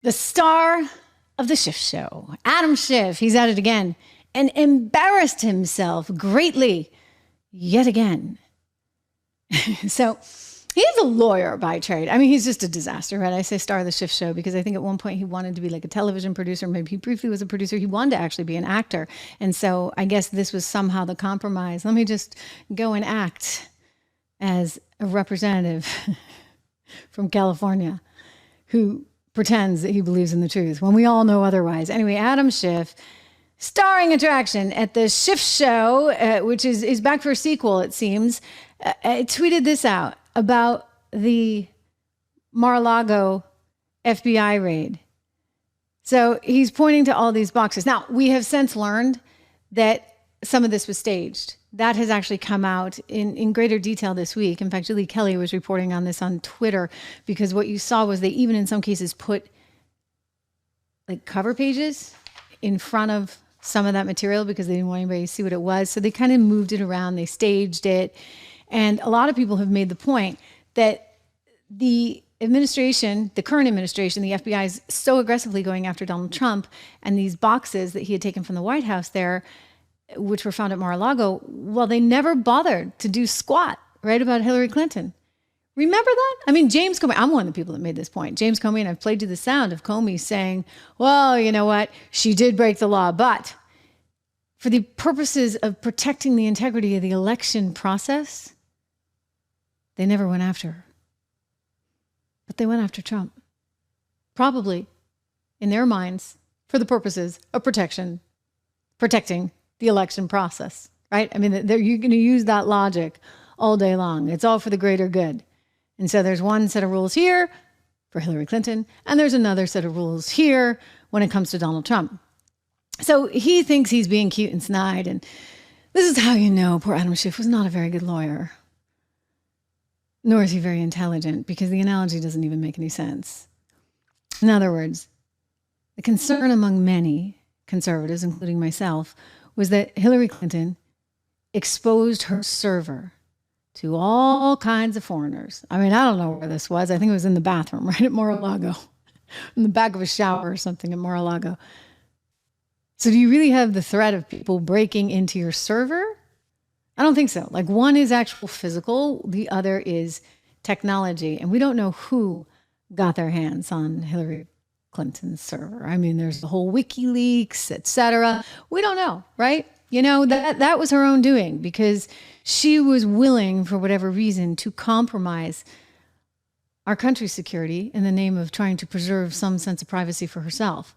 The star of the Schiff Show, Adam Schiff, he's at it again and embarrassed himself greatly yet again. So he is a lawyer by trade. I mean, he's just a disaster, right? I say star of the Schiff Show because I think at one point he wanted to be like a television producer. Maybe he briefly was a producer. He wanted to actually be an actor. And so I guess this was somehow the compromise. Let me just go and act as a representative from California who pretends that he believes in the truth when we all know otherwise. Anyway, Adam Schiff, starring attraction at the Schiff Show, which is back for a sequel, it seems, tweeted this out about the Mar-a-Lago FBI raid. So he's pointing to all these boxes. Now, we have since learned that some of this was staged. That has actually come out in greater detail this week. In fact, Julie Kelly was reporting on this on Twitter because what you saw was they even in some cases put like cover pages in front of some of that material because they didn't want anybody to see what it was. So they kind of moved it around. They staged it. And a lot of people have made the point that the administration, the current administration, the FBI is so aggressively going after Donald Trump, and these boxes that he had taken from the White House there, which were found at Mar-a-Lago, well, they never bothered to do squat, right, about Hillary Clinton. Remember that? I mean, James Comey, I'm one of the people that made this point. James Comey, and I've played you the sound of Comey saying, well, you know what? She did break the law, but for the purposes of protecting the integrity of the election process, they never went after her. But they went after Trump. Probably, in their minds, for the purposes of protecting the election process, right? I mean, you're going to use that logic all day long. It's all for the greater good. And so there's one set of rules here for Hillary Clinton, and there's another set of rules here when it comes to Donald Trump. So he thinks he's being cute and snide, and this is how you know poor Adam Schiff was not a very good lawyer. Nor is he very intelligent, because the analogy doesn't even make any sense. In other words, the concern among many conservatives, including myself, was that Hillary Clinton exposed her server to all kinds of foreigners. I mean, I don't know where this was. I think it was in the bathroom, right at Mar-a-Lago, in the back of a shower or something at Mar-a-Lago. So do you really have the threat of people breaking into your server? I don't think so. Like, one is actual physical, the other is technology. And we don't know who got their hands on Hillary Clinton's server. I mean, there's the whole WikiLeaks, etc. We don't know, right? You know, that was her own doing because she was willing, for whatever reason, to compromise our country's security in the name of trying to preserve some sense of privacy for herself.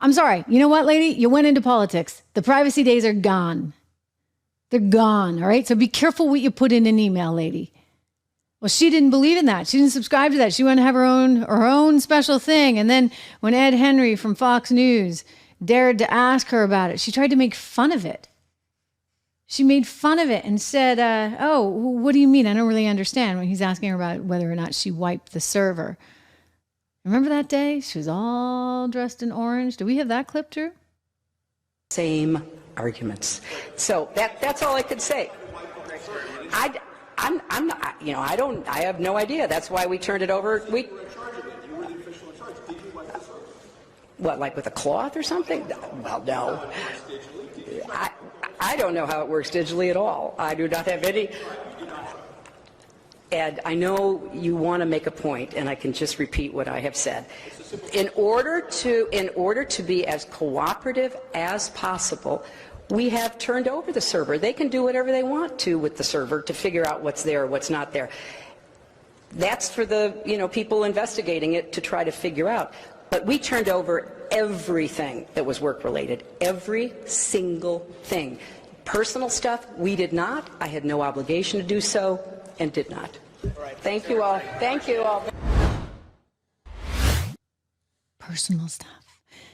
I'm sorry. You know what, lady? You went into politics. The privacy days are gone. They're gone, all right? So be careful what you put in an email, lady. Well, she didn't believe in that. She didn't subscribe to that. She wanted to have her own special thing. And then when Ed Henry from Fox News dared to ask her about it, she tried to make fun of it. She made fun of it and said, oh, what do you mean? I don't really understand, when he's asking her about whether or not she wiped the server. Remember that day? She was all dressed in orange. Do we have that clip, Drew? Same arguments. So that's all I could say. I'm not, you know, I have no idea. That's why we turned it over. What, like with a cloth or something? Well, no. I don't know how it works digitally at all. I do not have any. Ed, I know you want to make a point, and I can just repeat what I have said. In order to be as cooperative as possible, we have turned over the server. They can do whatever they want to with the server to figure out what's there, what's not there. That's for the, you know, people investigating it to try to figure out. But we turned over everything that was work-related, every single thing. Personal stuff, we did not. I had no obligation to do so and did not. Thank you all. Thank you all. Personal stuff.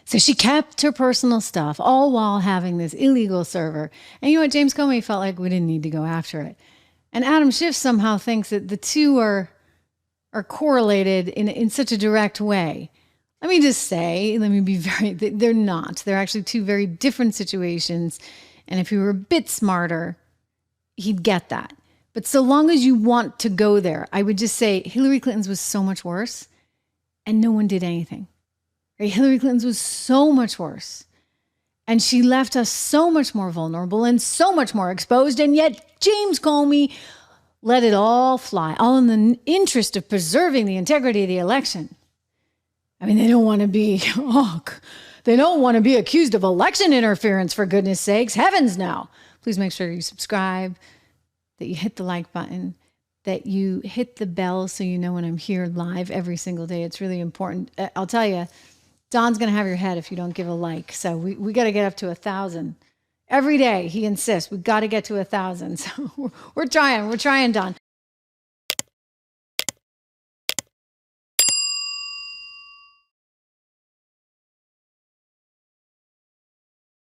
So she kept her personal stuff, all while having this illegal server. And you know what? James Comey felt like we didn't need to go after it. And Adam Schiff somehow thinks that the two are correlated in such a direct way. Let me just say, they're not. They're actually two very different situations. And if he were a bit smarter, he'd get that. But so long as you want to go there, I would just say Hillary Clinton's was so much worse and no one did anything. Right? Hillary Clinton's was so much worse. And she left us so much more vulnerable and so much more exposed. And yet James Comey let it all fly, all in the interest of preserving the integrity of the election. I mean, they don't want to be, they don't want to be accused of election interference, for goodness sakes. Heavens no. Please make sure you subscribe, that you hit the like button, that you hit the bell so you know when I'm here live every single day. It's really important. I'll tell you, Don's going to have your head if you don't give a like. So we got to get up to 1,000. Every day, he insists, we got to get to 1,000. So we're trying, Don.